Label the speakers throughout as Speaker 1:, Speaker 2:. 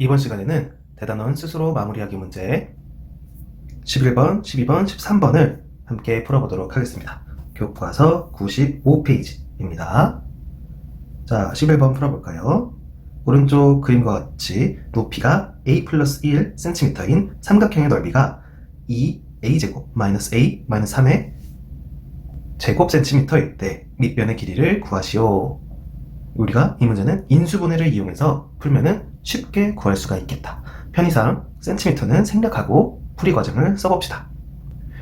Speaker 1: 이번 시간에는 대단원 스스로 마무리하기 문제 11번, 12번, 13번을 함께 풀어보도록 하겠습니다. 교과서 95페이지입니다. 자, 11번 풀어볼까요? 오른쪽 그림과 같이 높이가 a 플러스 1cm인 삼각형의 넓이가 2a제곱 마이너스 a 마이너스 3의 제곱 센티미터일 때 밑변의 길이를 구하시오. 우리가 이 문제는 인수분해를 이용해서 풀면은 쉽게 구할 수가 있겠다. 편의상 센티미터는 생략하고 풀이 과정을 써봅시다.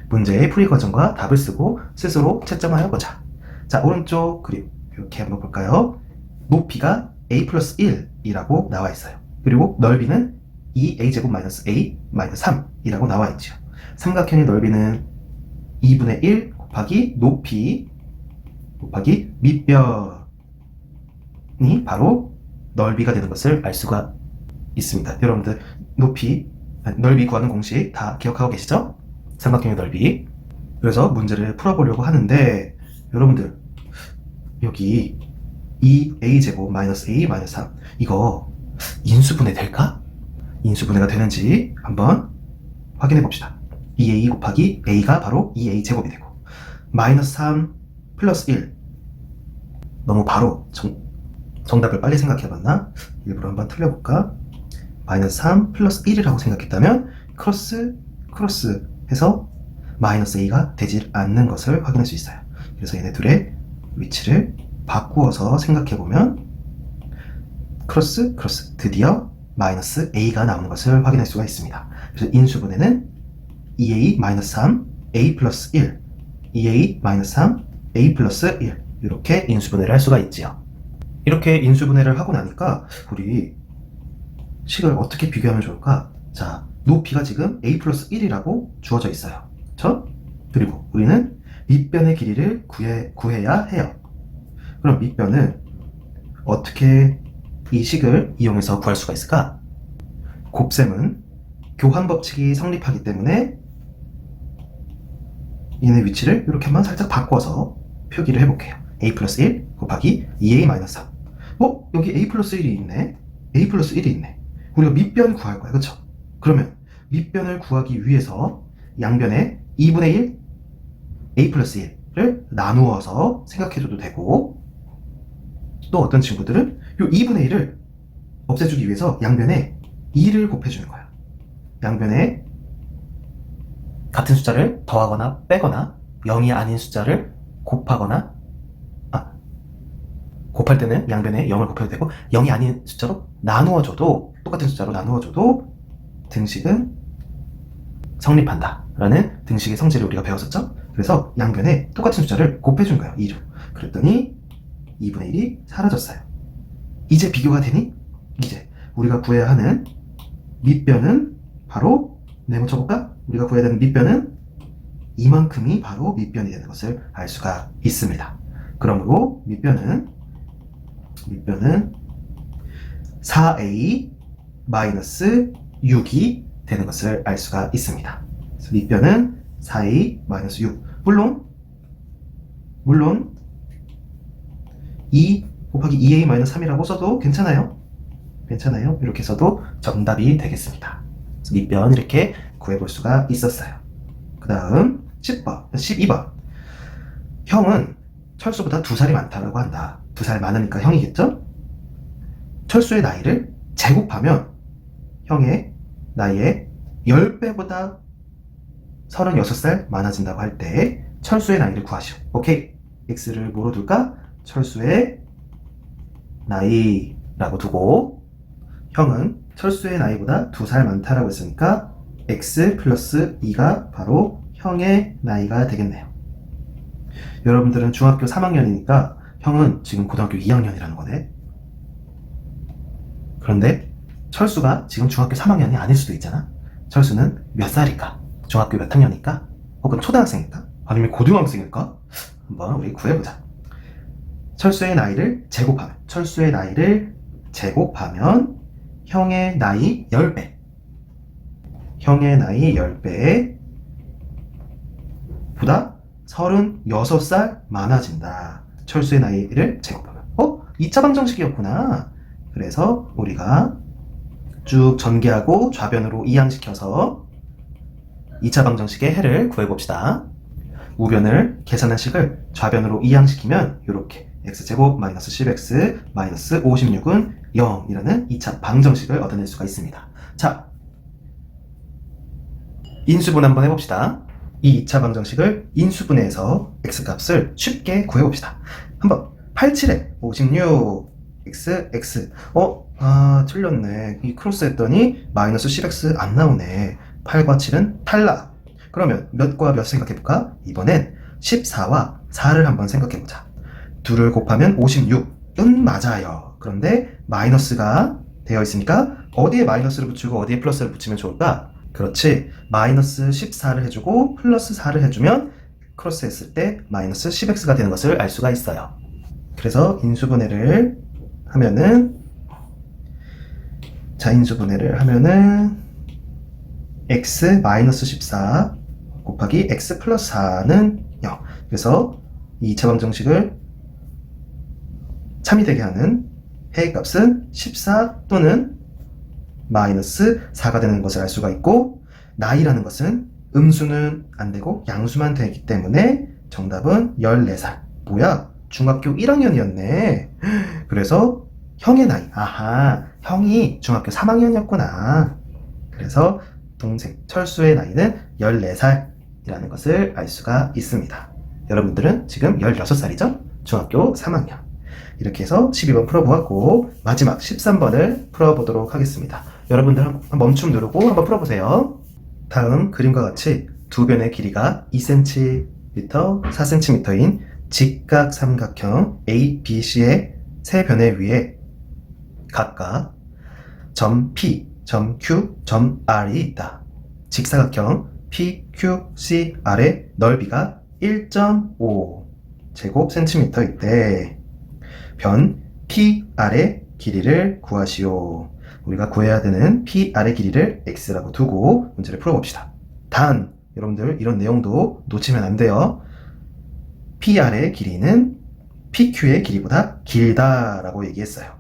Speaker 1: 문제의 풀이 과정과 답을 쓰고 스스로 채점하여 보자. 자, 오른쪽 그림 이렇게 한번 볼까요? 높이가 a 플러스 1이라고 나와 있어요. 그리고 넓이는 2a제곱 마이너스 a 마이너스 3이라고 나와 있죠. 삼각형의 넓이는 2분의 1 곱하기 높이 곱하기 밑변이 바로 넓이가 되는 것을 알 수가 있습니다. 여러분들 넓이 구하는 공식 다 기억하고 계시죠? 삼각형의 넓이. 그래서 문제를 풀어보려고 하는데 여러분들 여기 2a제곱 마이너스 a 마이너스 3 이거 인수분해 될까? 인수분해가 되는지 한번 확인해 봅시다. 2a 곱하기 a가 바로 2a제곱이 되고 마이너스 3 플러스 1 너무 바로 정답을 빨리 생각해봤나? 일부러 한번 틀려볼까? 마이너스 3 플러스 1이라고 생각했다면 크로스 해서 마이너스 a가 되질 않는 것을 확인할 수 있어요. 그래서 얘네 둘의 위치를 바꾸어서 생각해보면 크로스 드디어 마이너스 a가 나오는 것을 확인할 수가 있습니다. 그래서 인수분해는 2a 마이너스 3 a 플러스 1 2a 마이너스 3 a 플러스 1 이렇게 인수분해를 할 수가 있지요. 이렇게 인수분해를 하고 나니까 우리 식을 어떻게 비교하면 좋을까? 자, 높이가 지금 a 플러스 1이라고 주어져 있어요. 그쵸? 그리고 우리는 밑변의 길이를 구해야 해요. 그럼 밑변은 어떻게 이 식을 이용해서 구할 수가 있을까? 곱셈은 교환 법칙이 성립하기 때문에 얘네 위치를 이렇게 한번 살짝 바꿔서 표기를 해볼게요. a 플러스 1 곱하기 2a 마이너스 3 여기 a 플러스 1이 있네. a 플러스 1이 있네. 우리가 밑변 구할 거야. 그쵸? 그러면 밑변을 구하기 위해서 양변에 2분의 1 a 플러스 1을 나누어서 생각해줘도 되고 또 어떤 친구들은 이 2분의 1을 없애주기 위해서 양변에 2를 곱해주는 거야. 양변에 같은 숫자를 더하거나 빼거나 0이 아닌 숫자를 곱하거나 곱할 때는 양변에 0을 곱해도 되고 0이 아닌 숫자로 나누어줘도 똑같은 숫자로 나누어줘도 등식은 성립한다 라는 등식의 성질을 우리가 배웠었죠? 그래서 양변에 똑같은 숫자를 곱해준 거예요. 2로. 그랬더니 2분의 1이 사라졌어요. 이제 비교가 되니? 이제 우리가 구해야 하는 밑변은 바로 네모쳐볼까? 우리가 구해야 되는 밑변은 이만큼이 바로 밑변이 되는 것을 알 수가 있습니다. 그러므로 밑변은 4a 마이너스 6이 되는 것을 알 수가 있습니다. 그래서 밑변은 4a 마이너스 6. 물론 2 곱하기 2a 마이너스 3이라고 써도 괜찮아요. 이렇게 써도 정답이 되겠습니다. 그래서 밑변 이렇게 구해볼 수가 있었어요. 그 다음 12번. 형은 철수보다 2살이 많다고 한다. 2살 많으니까 형이겠죠? 철수의 나이를 제곱하면 형의 나이의 10배보다 36살 많아진다고 할 때 철수의 나이를 구하시오. 오케이. x를 뭐로 둘까? 철수의 나이라고 두고 형은 철수의 나이보다 2살 많다라고 했으니까 x 플러스 2가 바로 형의 나이가 되겠네요. 여러분들은 중학교 3학년이니까 형은 지금 고등학교 2학년이라는 거네. 그런데 철수가 지금 중학교 3학년이 아닐 수도 있잖아. 철수는 몇 살일까? 중학교 몇 학년일까? 혹은 초등학생일까? 아니면 고등학생일까? 한번 우리 구해보자. 철수의 나이를 제곱하면 형의 나이 10배. 형의 나이 10배보다 36살 많아진다. 철수의 나이를 제곱하면 2차 방정식이었구나. 그래서 우리가 쭉 전개하고 좌변으로 이항시켜서 2차 방정식의 해를 구해봅시다. 우변을 계산한 식을 좌변으로 이항시키면 이렇게 x제곱 마이너스 10x 마이너스 56은 0이라는 2차 방정식을 얻어낼 수가 있습니다. 자, 인수분 한번 해봅시다. 이 2차 방정식을 인수분해해서 x값을 쉽게 구해봅시다. 한번 87에 56 x 틀렸네. 이 크로스 했더니 마이너스 10x 안 나오네. 8과 7은 탈락. 그러면 몇과 몇 생각해볼까? 이번엔 14와 4를 한번 생각해보자. 2를 곱하면 56은 맞아요. 그런데 마이너스가 되어 있으니까 어디에 마이너스를 붙이고 어디에 플러스를 붙이면 좋을까? 그렇지. 마이너스 14를 해주고 플러스 4를 해주면 크로스 했을 때 마이너스 10x가 되는 것을 알 수가 있어요. 그래서 인수분해를 하면은 x 마이너스 14 곱하기 x 플러스 4는 0. 그래서 이 2차 방정식을 참이 되게 하는 해의 값은 14 또는 마이너스 4가 되는 것을 알 수가 있고, 나이라는 것은 음수는 안 되고 양수만 되기 때문에 정답은 14살. 뭐야? 중학교 1학년이었네. 그래서 형의 나이. 아하, 형이 중학교 3학년이었구나. 그래서 동생 철수의 나이는 14살이라는 것을 알 수가 있습니다. 여러분들은 지금 16살이죠? 중학교 3학년. 이렇게 해서 12번 풀어보았고, 마지막 13번을 풀어보도록 하겠습니다. 여러분들 한번 멈춤 누르고 한번 풀어보세요. 다음 그림과 같이 두 변의 길이가 2cm, 4cm인 직각 삼각형 ABC의 세 변의 위에 각각 점 P, 점 Q, 점 R이 있다. 직사각형 PQCR의 넓이가 1.5 제곱센티미터일 때 변 PR의 길이를 구하시오. 우리가 구해야 되는 PR의 길이를 X라고 두고 문제를 풀어봅시다. 단, 여러분들 이런 내용도 놓치면 안 돼요. PR의 길이는 PQ의 길이보다 길다라고 얘기했어요.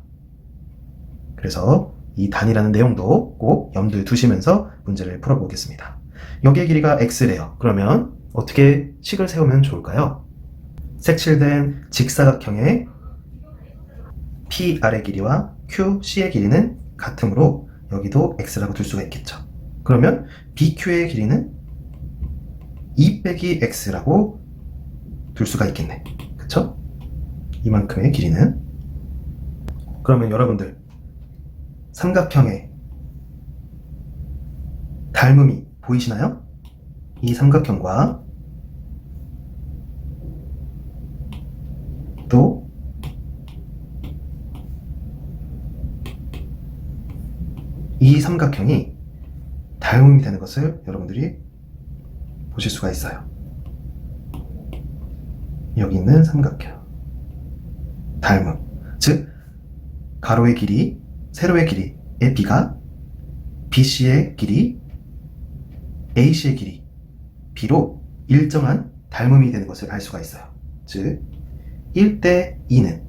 Speaker 1: 그래서 이 단이라는 내용도 꼭 염두에 두시면서 문제를 풀어보겠습니다. 여기의 길이가 X래요. 그러면 어떻게 식을 세우면 좋을까요? 색칠된 직사각형의 PR의 길이와 QC의 길이는 같으므로 여기도 X라고 둘 수가 있겠죠. 그러면 BQ의 길이는 2 빼기 X라고 둘 수가 있겠네. 그쵸? 이만큼의 길이는. 그러면 여러분들 삼각형의 닮음이 보이시나요? 이 삼각형과 또 이 삼각형이 닮음이 되는 것을 여러분들이 보실 수가 있어요. 여기 있는 삼각형 닮음, 즉 가로의 길이, 세로의 길이의 B가 BC의 길이, AC의 길이 B로 일정한 닮음이 되는 것을 알 수가 있어요. 즉 1대 2는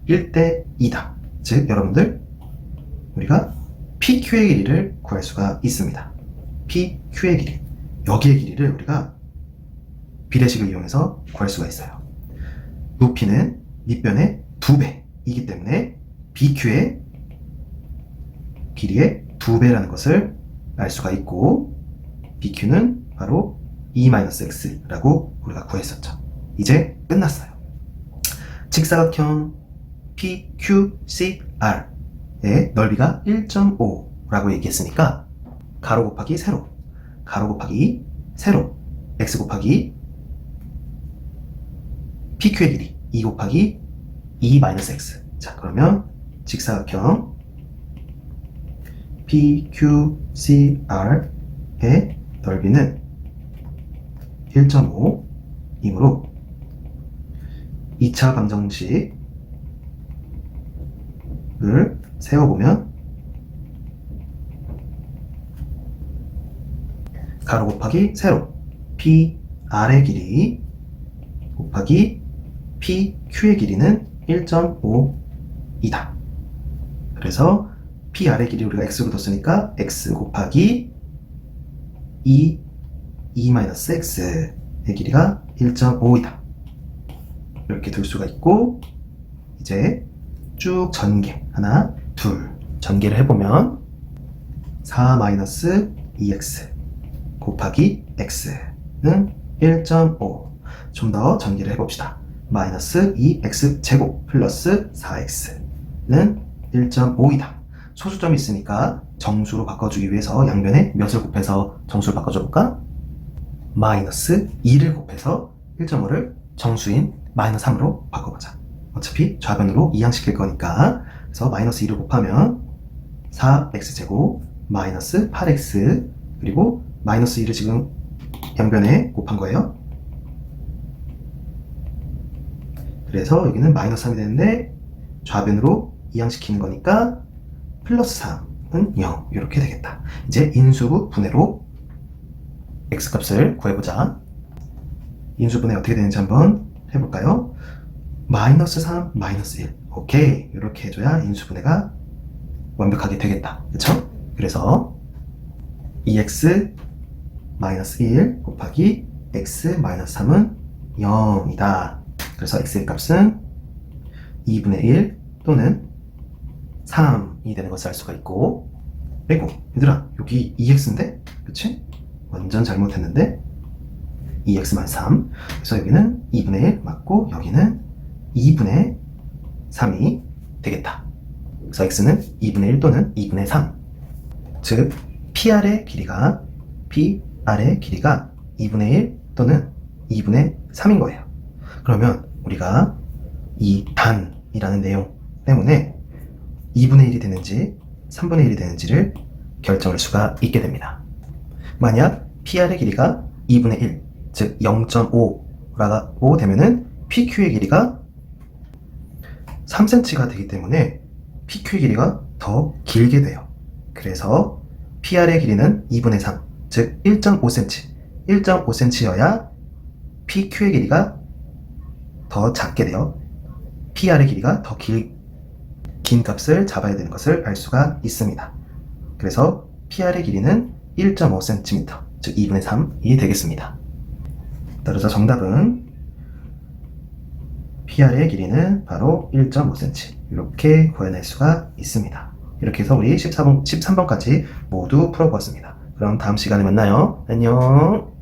Speaker 1: 1대 2다. 즉 여러분들 우리가 PQ의 길이를 구할 수가 있습니다. PQ의 길이, 여기의 길이를 우리가 비례식을 이용해서 구할 수가 있어요. 높이는 밑변의 2배이기 때문에 BQ의 길이의 2배라는 것을 알 수가 있고, BQ는 바로 2-x라고 우리가 구했었죠. 이제 끝났어요. 직사각형 PQCR 의 넓이가 1.5라고 얘기했으니까 가로 곱하기 세로, 가로 곱하기 세로, x 곱하기 PQ의 길이 2 곱하기 2-x. 자, 그러면 직사각형 PQCR의 넓이는 1.5이므로 2차 방정식을 세워보면 가로 곱하기 세로 PR의 길이 곱하기 PQ의 길이는 1.5이다. 그래서 P 아래 길이 우리가 x로 뒀으니까 x 곱하기 2 x의 길이가 1.5이다. 이렇게 둘 수가 있고, 이제 쭉 전개 하나 둘 전개를 해보면 4-2x 곱하기 x는 1.5. 좀 더 전개를 해봅시다. 마이너스 2x 제곱 플러스 4x는 1.5이다. 소수점이 있으니까 정수로 바꿔주기 위해서 양변에 몇을 곱해서 정수를 바꿔줘 볼까? 마이너스 2를 곱해서 1.5를 정수인 마이너스 3으로 바꿔보자. 어차피 좌변으로 이항시킬 거니까. 그래서 마이너스 2를 곱하면 4x제곱 마이너스 8x, 그리고 마이너스 2를 지금 양변에 곱한 거예요. 그래서 여기는 마이너스 3이 되는데 좌변으로 이항시키는 거니까 플러스 3은 0 이렇게 되겠다. 이제 인수분 분해로 x값을 구해보자. 인수분해 어떻게 되는지 한번 해볼까요? 마이너스 3, 마이너스 1. 오케이. 이렇게 해줘야 인수분해가 완벽하게 되겠다. 그쵸? 그래서 2x 마이너스 1 곱하기 x 마이너스 3은 0이다. 그래서 x의 값은 2분의 1 또는 3이 되는 것을 알 수가 있고, 그리고 얘들아 여기 2x인데? 그치? 완전 잘못했는데 2x 마이너스 3. 그래서 여기는 2분의 1 맞고 여기는 2분의 3이 되겠다. 그래서 x는 2분의 1 또는 2분의 3. 즉 PR의 길이가 2분의 1 또는 2분의 3인 거예요. 그러면 우리가 이 단이라는 내용 때문에 2분의 1이 되는지 3분의 1이 되는지를 결정할 수가 있게 됩니다. 만약 PR의 길이가 2분의 1, 즉 0.5라고 되면은 PQ의 길이가 3cm가 되기 때문에 PQ의 길이가 더 길게 돼요. 그래서 PR의 길이는 2분의 3, 즉 1.5cm, 1.5cm여야 PQ의 길이가 더 작게 돼요. PR의 길이가 더 긴 값을 잡아야 되는 것을 알 수가 있습니다. 그래서 PR의 길이는 1.5cm, 즉 2분의 3이 되겠습니다. 따라서 정답은 PR의 길이는 바로 1.5cm, 이렇게 구해낼 수가 있습니다. 이렇게 해서 우리 13번까지 모두 풀어보았습니다. 그럼 다음 시간에 만나요. 안녕.